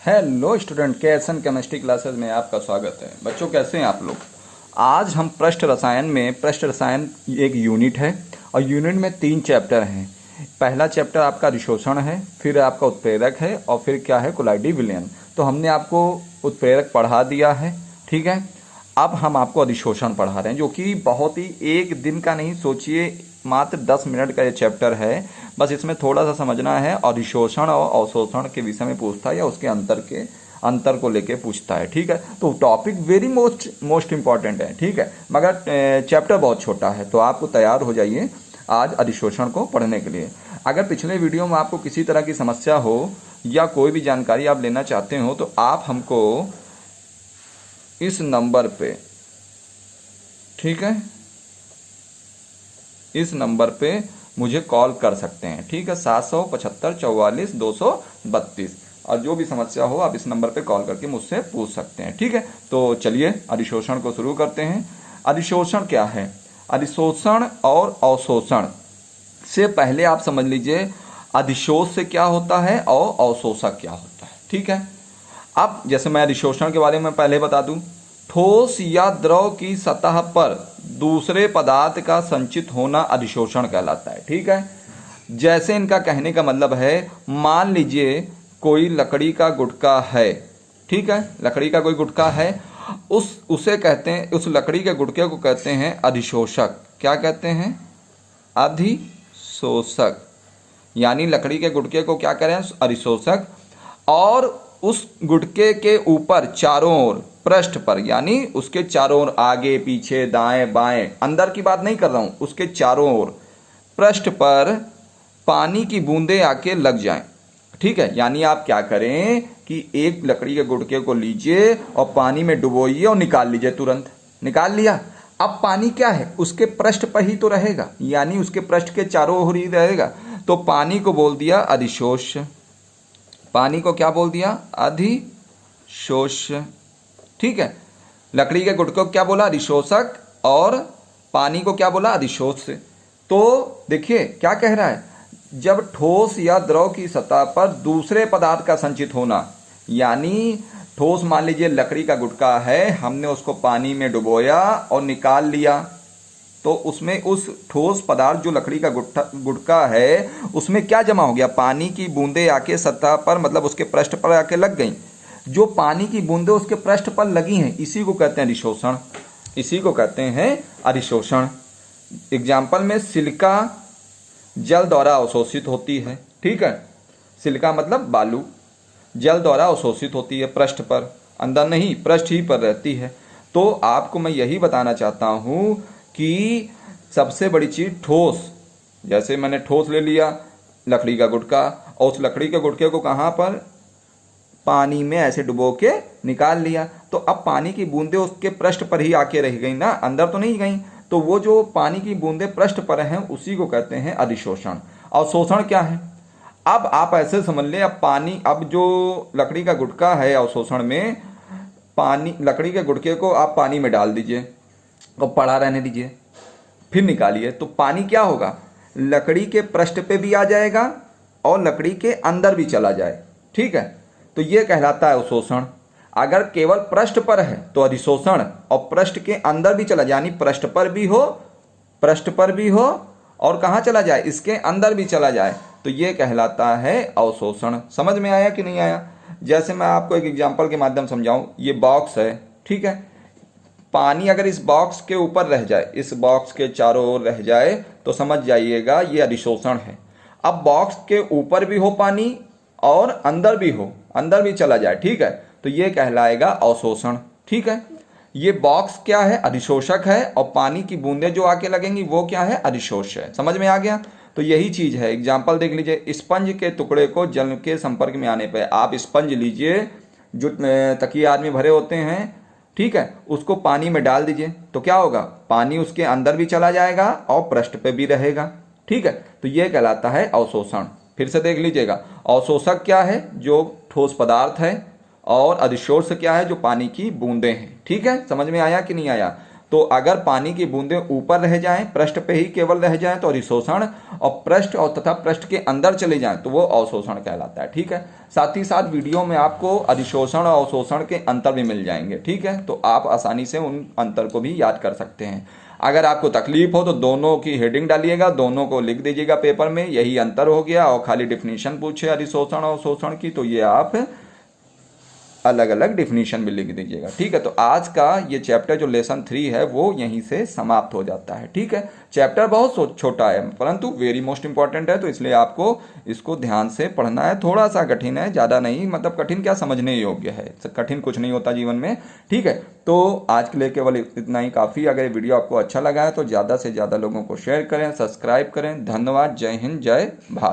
Hello student, के chemistry classes में आपका स्वागत है। बच्चों, कैसे हैं आप लोग। आज हम पृष्ठ रसायन एक यूनिट है और यूनिट में 3 चैप्टर हैं। पहला चैप्टर आपका अधिशोषण है, फिर आपका उत्प्रेरक है और फिर क्या है, कोलाइडी विलयन। तो हमने आपको उत्प्रेरक पढ़ा दिया है, ठीक है। अब हम आपको अधिशोषण पढ़ा रहे हैं, जो कि बहुत ही एक दिन का नहीं, सोचिए मात्र 10 मिनट का ये चैप्टर है। बस इसमें थोड़ा सा समझना है। अधिशोषण और अवशोषण के विषय में पूछता है या उसके अंतर को लेके पूछता है, ठीक है। तो टॉपिक वेरी मोस्ट इम्पॉर्टेंट है, ठीक है, मगर चैप्टर बहुत छोटा है। तो आपको तैयार हो जाइए आज अधिशोषण को पढ़ने के लिए। अगर पिछले वीडियो में आपको किसी तरह की समस्या हो या कोई भी जानकारी आप लेना चाहते हो तो आप हमको इस नंबर पे, ठीक है, इस नंबर पे मुझे कॉल कर सकते हैं, ठीक है। 775-44-232। और जो भी समस्या हो आप इस नंबर पे कॉल करके मुझसे पूछ सकते हैं, ठीक है। तो चलिए अधिशोषण को शुरू करते हैं। अधिशोषण क्या है? अधिशोषण और अवशोषण से पहले आप समझ लीजिए अधिशोष से क्या होता है और अवशोषक क्या होता है, ठीक है। अब जैसे मैं अधिशोषण के बारे में पहले बता दूं, ठोस या द्रव की सतह पर दूसरे पदार्थ का संचित होना अधिशोषण कहलाता है, ठीक है। जैसे इनका कहने का मतलब है, मान लीजिए कोई लकड़ी का गुटका है, ठीक है, लकड़ी का कोई गुटका है, उसे कहते हैं, उस लकड़ी के गुटके को कहते हैं अधिशोषक। क्या कहते हैं? अधिशोषक। यानी लकड़ी के गुटके को क्या करें? अधिशोषक। और उस गुटके के ऊपर चारों ओर, पृष्ठ पर, यानी उसके चारों ओर, आगे पीछे दाएं बाएं, अंदर की बात नहीं कर रहा हूं, उसके चारों ओर पृष्ठ पर पानी की बूंदें आके लग जाएं, ठीक है। यानी आप क्या करें कि एक लकड़ी के गुटके को लीजिए और पानी में डुबोइए और निकाल लीजिए, तुरंत निकाल लिया। अब पानी क्या है? उसके पृष्ठ पर ही तो रहेगा, यानी उसके पृष्ठ के चारों ओर ही रहेगा। तो पानी को बोल दिया अधिशोष। पानी को क्या बोल दिया? अधिशोष, ठीक है। लकड़ी के गुटके को क्या बोला? अधिशोषक। और पानी को क्या बोला? अधिशोष। तो देखिए क्या कह रहा है, जब ठोस या द्रव की सतह पर दूसरे पदार्थ का संचित होना, यानी ठोस, मान लीजिए लकड़ी का गुटका है, हमने उसको पानी में डुबोया और निकाल लिया, तो उसमें उस ठोस पदार्थ जो लकड़ी का गुटका है उसमें क्या जमा हो गया? पानी की बूंदें आके सतह पर, मतलब उसके पृष्ठ पर आके लग गई। जो पानी की बूंदें उसके पृष्ठ पर लगी हैं, इसी को कहते हैं अधिशोषण। इसी को कहते हैं अधिशोषण। एग्जाम्पल में सिलिका जल द्वारा अवशोषित होती है, ठीक है। सिलिका मतलब बालू, जल द्वारा अवशोषित होती है पृष्ठ पर, अंदर नहीं, पृष्ठ ही पर रहती है। तो आपको मैं यही बताना चाहता हूं कि सबसे बड़ी चीज ठोस, जैसे मैंने ठोस ले लिया लकड़ी का गुटका, और उस लकड़ी के गुटके को कहां पर? पानी में ऐसे डुबो के निकाल लिया। तो अब पानी की बूंदें उसके पृष्ठ पर ही आके रह गई ना, अंदर तो नहीं गई। तो वो जो पानी की बूंदें पृष्ठ पर हैं उसी को कहते हैं अधिशोषण। अवशोषण क्या है? अब आप ऐसे समझ लें, अब पानी, अब जो लकड़ी का गुटका है अवशोषण में, पानी, लकड़ी के गुटके को आप पानी में डाल दीजिए और पड़ा रहने दीजिए, फिर निकालिए, तो पानी क्या होगा? लकड़ी के पृष्ठ पे भी आ जाएगा और लकड़ी के अंदर भी चला जाए, ठीक है। तो ये कहलाता है अवशोषण। अगर केवल पृष्ठ पर है तो अधिशोषण, और पृष्ठ के अंदर भी चला जाए, यानी पृष्ठ पर भी हो, पृष्ठ पर भी हो और कहाँ चला जाए? इसके अंदर भी चला जाए, तो ये कहलाता है अवशोषण। समझ में आया कि नहीं आया? जैसे मैं आपको एक एग्जाम्पल के माध्यम समझाऊं, ये बॉक्स है, ठीक है। पानी अगर इस बॉक्स के ऊपर रह जाए, इस बॉक्स के चारों ओर रह जाए, तो समझ जाइएगा ये अधिशोषण है। अब बॉक्स के ऊपर भी हो पानी और अंदर भी हो, अंदर भी चला जाए, ठीक है, तो ये कहलाएगा अवशोषण, ठीक है। ये बॉक्स क्या है? अधिशोषक है, और पानी की बूंदें जो आके लगेंगी वो क्या है? अधिशोष है। समझ में आ गया? तो यही चीज है। एग्जाम्पल देख लीजिए, स्पंज के टुकड़े को जल के संपर्क में आने पर, आप स्पंज लीजिए, जो तकिए आदमी भरे होते हैं, ठीक है, उसको पानी में डाल दीजिए, तो क्या होगा? पानी उसके अंदर भी चला जाएगा और पृष्ठ पे भी रहेगा, ठीक है। तो ये कहलाता है अवशोषण। फिर से देख लीजिएगा, अवशोषक क्या है? जो ठोस पदार्थ है, और अधिशोष क्या है? जो पानी की बूंदें हैं, ठीक है। समझ में आया कि नहीं आया? तो अगर पानी की बूंदें ऊपर रह जाएं, पृष्ठ पे ही केवल रह जाएं तो अधिशोषण, और पृष्ठ और तथा पृष्ठ के अंदर चले जाएं तो वो अवशोषण कहलाता है। ठीक है, साथ ही साथ वीडियो में आपको अधिशोषण और अवशोषण के अंतर भी मिल जाएंगे। ठीक है, तो आप आसानी से उन अंतर को भी याद कर सकते हैं। अगर आपको तकलीफ हो तो दोनों की हेडिंग डालिएगा, दोनों को लिख दीजिएगा पेपर में, यही अंतर हो गया, और खाली डिफिनीशन पूछे अधिशोषण और अवशोषण की तो ये आप अलग अलग डिफिनीशन भी लिख दीजिएगा। ठीक है, तो आज का ये चैप्टर जो लेसन 3 है वो यहीं से समाप्त हो जाता है। ठीक है, चैप्टर बहुत छोटा है परंतु वेरी मोस्ट इंपॉर्टेंट है, तो इसलिए आपको इसको ध्यान से पढ़ना है। थोड़ा सा कठिन है, ज़्यादा नहीं, मतलब कठिन क्या, समझने योग्य है, कठिन कुछ नहीं होता जीवन में। ठीक है, तो आज के लिए केवल इतना ही काफ़ी। अगर वीडियो आपको अच्छा लगा है तो ज़्यादा से ज़्यादा लोगों को शेयर करें, सब्सक्राइब करें। धन्यवाद। जय हिंद, जय भारत।